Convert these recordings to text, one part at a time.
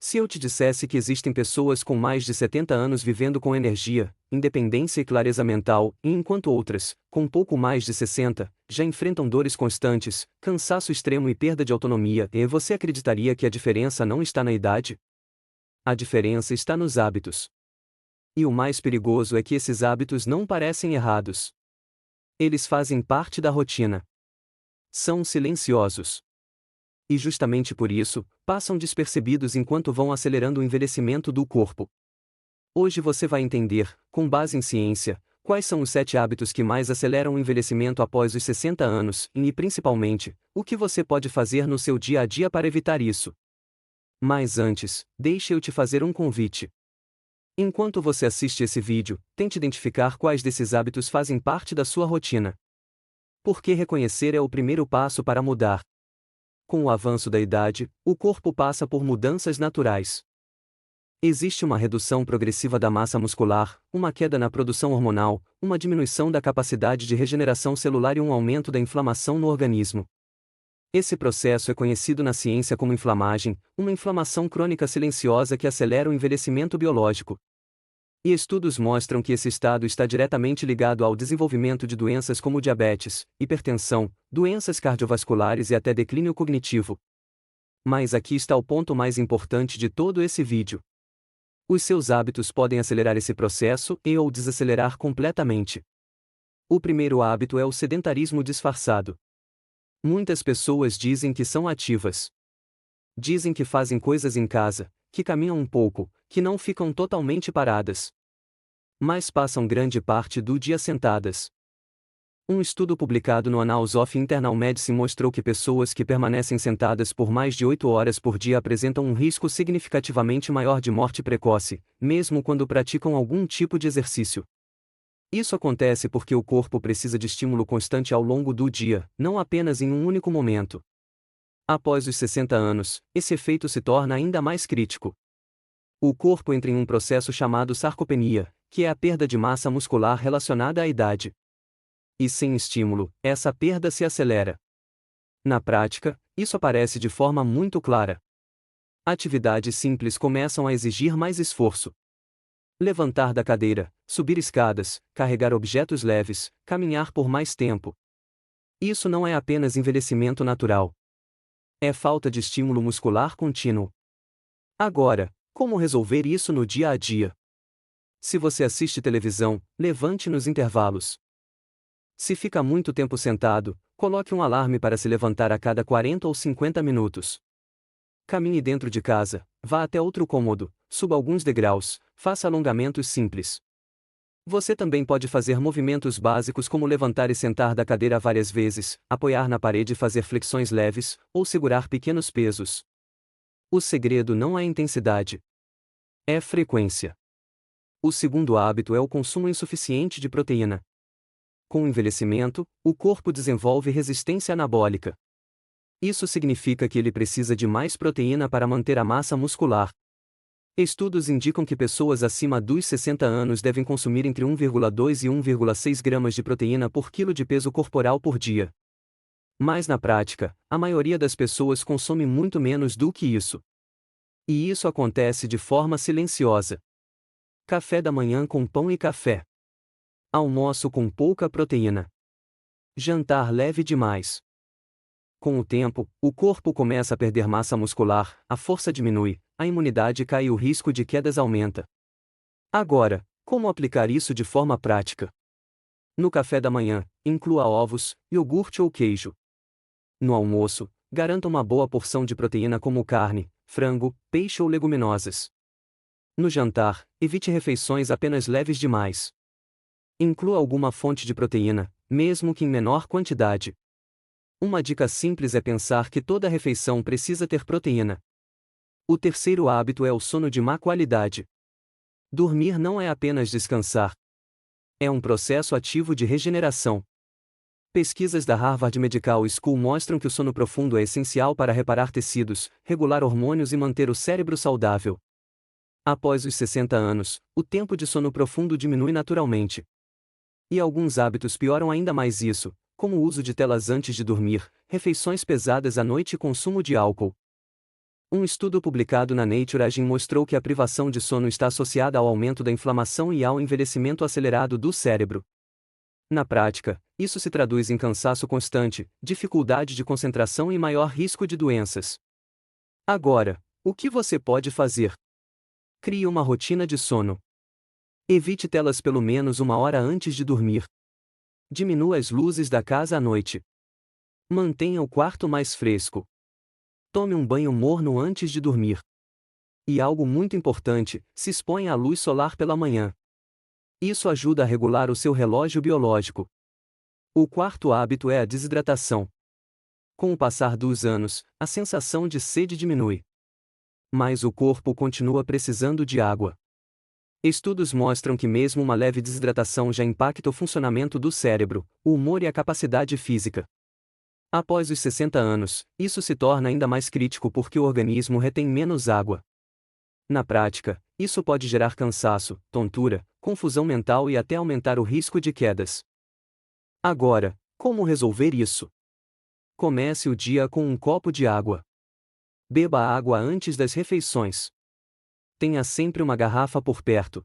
Se eu te dissesse que existem pessoas com mais de 70 anos vivendo com energia, independência e clareza mental, e enquanto outras, com pouco mais de 60, já enfrentam dores constantes, cansaço extremo e perda de autonomia, e você acreditaria que a diferença não está na idade? A diferença está nos hábitos. E o mais perigoso é que esses hábitos não parecem errados. Eles fazem parte da rotina. São silenciosos. E justamente por isso, passam despercebidos enquanto vão acelerando o envelhecimento do corpo. Hoje você vai entender, com base em ciência, quais são os 7 hábitos que mais aceleram o envelhecimento após os 60 anos, e principalmente, o que você pode fazer no seu dia a dia para evitar isso. Mas antes, deixe eu te fazer um convite. Enquanto você assiste esse vídeo, tente identificar quais desses hábitos fazem parte da sua rotina. Porque reconhecer é o primeiro passo para mudar. Com o avanço da idade, o corpo passa por mudanças naturais. Existe uma redução progressiva da massa muscular, uma queda na produção hormonal, uma diminuição da capacidade de regeneração celular e um aumento da inflamação no organismo. Esse processo é conhecido na ciência como inflamagem, uma inflamação crônica silenciosa que acelera o envelhecimento biológico. E estudos mostram que esse estado está diretamente ligado ao desenvolvimento de doenças como diabetes, hipertensão, doenças cardiovasculares e até declínio cognitivo. Mas aqui está o ponto mais importante de todo esse vídeo. Os seus hábitos podem acelerar esse processo ou desacelerar completamente. O primeiro hábito é o sedentarismo disfarçado. Muitas pessoas dizem que são ativas. Dizem que fazem coisas em casa, que caminham um pouco, que não ficam totalmente paradas. Mas passam grande parte do dia sentadas. Um estudo publicado no Annals of Internal Medicine mostrou que pessoas que permanecem sentadas por mais de 8 horas por dia apresentam um risco significativamente maior de morte precoce, mesmo quando praticam algum tipo de exercício. Isso acontece porque o corpo precisa de estímulo constante ao longo do dia, não apenas em um único momento. Após os 60 anos, esse efeito se torna ainda mais crítico. O corpo entra em um processo chamado sarcopenia, que é a perda de massa muscular relacionada à idade. E sem estímulo, essa perda se acelera. Na prática, isso aparece de forma muito clara. Atividades simples começam a exigir mais esforço. Levantar da cadeira, subir escadas, carregar objetos leves, caminhar por mais tempo. Isso não é apenas envelhecimento natural. É falta de estímulo muscular contínuo. Agora, como resolver isso no dia a dia? Se você assiste televisão, levante nos intervalos. Se fica muito tempo sentado, coloque um alarme para se levantar a cada 40 ou 50 minutos. Caminhe dentro de casa, vá até outro cômodo, suba alguns degraus, faça alongamentos simples. Você também pode fazer movimentos básicos como levantar e sentar da cadeira várias vezes, apoiar na parede e fazer flexões leves, ou segurar pequenos pesos. O segredo não é intensidade. É frequência. O segundo hábito é o consumo insuficiente de proteína. Com o envelhecimento, o corpo desenvolve resistência anabólica. Isso significa que ele precisa de mais proteína para manter a massa muscular. Estudos indicam que pessoas acima dos 60 anos devem consumir entre 1,2 e 1,6 gramas de proteína por quilo de peso corporal por dia. Mas na prática, a maioria das pessoas consome muito menos do que isso. E isso acontece de forma silenciosa. Café da manhã com pão e café. Almoço com pouca proteína. Jantar leve demais. Com o tempo, o corpo começa a perder massa muscular, a força diminui, a imunidade cai e o risco de quedas aumenta. Agora, como aplicar isso de forma prática? No café da manhã, inclua ovos, iogurte ou queijo. No almoço, garanta uma boa porção de proteína como carne, frango, peixe ou leguminosas. No jantar, evite refeições apenas leves demais. Inclua alguma fonte de proteína, mesmo que em menor quantidade. Uma dica simples é pensar que toda refeição precisa ter proteína. O terceiro hábito é o sono de má qualidade. Dormir não é apenas descansar. É um processo ativo de regeneração. Pesquisas da Harvard Medical School mostram que o sono profundo é essencial para reparar tecidos, regular hormônios e manter o cérebro saudável. Após os 60 anos, o tempo de sono profundo diminui naturalmente. E alguns hábitos pioram ainda mais isso, como o uso de telas antes de dormir, refeições pesadas à noite e consumo de álcool. Um estudo publicado na Nature Aging mostrou que a privação de sono está associada ao aumento da inflamação e ao envelhecimento acelerado do cérebro. Na prática, isso se traduz em cansaço constante, dificuldade de concentração e maior risco de doenças. Agora, o que você pode fazer? Crie uma rotina de sono. Evite telas pelo menos 1 hora antes de dormir. Diminua as luzes da casa à noite. Mantenha o quarto mais fresco. Tome um banho morno antes de dormir. E algo muito importante, se exponha à luz solar pela manhã. Isso ajuda a regular o seu relógio biológico. O quarto hábito é a desidratação. Com o passar dos anos, a sensação de sede diminui. Mas o corpo continua precisando de água. Estudos mostram que mesmo uma leve desidratação já impacta o funcionamento do cérebro, o humor e a capacidade física. Após os 60 anos, isso se torna ainda mais crítico porque o organismo retém menos água. Na prática, isso pode gerar cansaço, tontura, confusão mental e até aumentar o risco de quedas. Agora, como resolver isso? Comece o dia com um copo de água. Beba água antes das refeições. Tenha sempre uma garrafa por perto.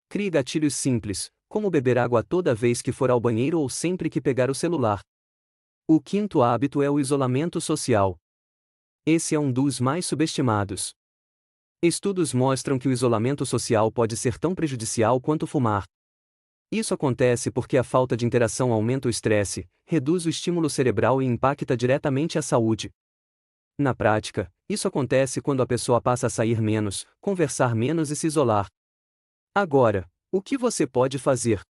Crie gatilhos simples, como beber água toda vez que for ao banheiro ou sempre que pegar o celular. O quinto hábito é o isolamento social. Esse é um dos mais subestimados. Estudos mostram que o isolamento social pode ser tão prejudicial quanto fumar. Isso acontece porque a falta de interação aumenta o estresse, reduz o estímulo cerebral e impacta diretamente a saúde. Na prática, isso acontece quando a pessoa passa a sair menos, conversar menos e se isolar. Agora, o que você pode fazer?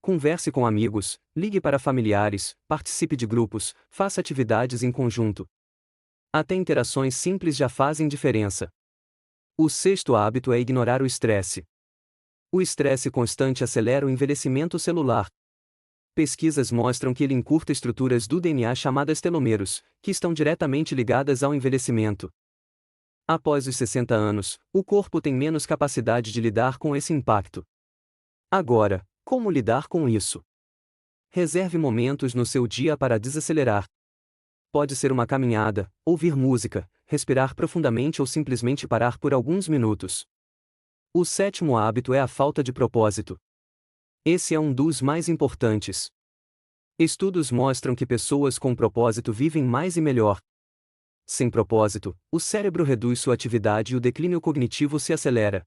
Converse com amigos, ligue para familiares, participe de grupos, faça atividades em conjunto. Até interações simples já fazem diferença. O sexto hábito é ignorar o estresse. O estresse constante acelera o envelhecimento celular. Pesquisas mostram que ele encurta estruturas do DNA chamadas telômeros, que estão diretamente ligadas ao envelhecimento. Após os 60 anos, o corpo tem menos capacidade de lidar com esse impacto. Agora, como lidar com isso? Reserve momentos no seu dia para desacelerar. Pode ser uma caminhada, ouvir música, respirar profundamente ou simplesmente parar por alguns minutos. O sétimo hábito é a falta de propósito. Esse é um dos mais importantes. Estudos mostram que pessoas com propósito vivem mais e melhor. Sem propósito, o cérebro reduz sua atividade e o declínio cognitivo se acelera.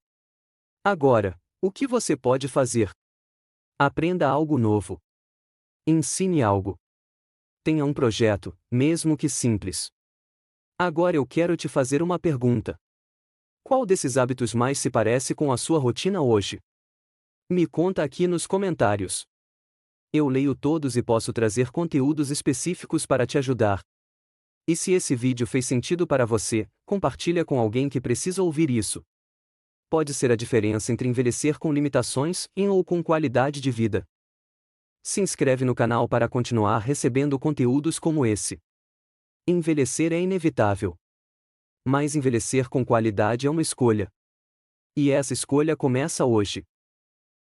Agora, o que você pode fazer? Aprenda algo novo. Ensine algo. Tenha um projeto, mesmo que simples. Agora eu quero te fazer uma pergunta. Qual desses hábitos mais se parece com a sua rotina hoje? Me conta aqui nos comentários. Eu leio todos e posso trazer conteúdos específicos para te ajudar. E se esse vídeo fez sentido para você, compartilha com alguém que precisa ouvir isso. Pode ser a diferença entre envelhecer com limitações ou com qualidade de vida. Se inscreve no canal para continuar recebendo conteúdos como esse. Envelhecer é inevitável. Mas envelhecer com qualidade é uma escolha. E essa escolha começa hoje.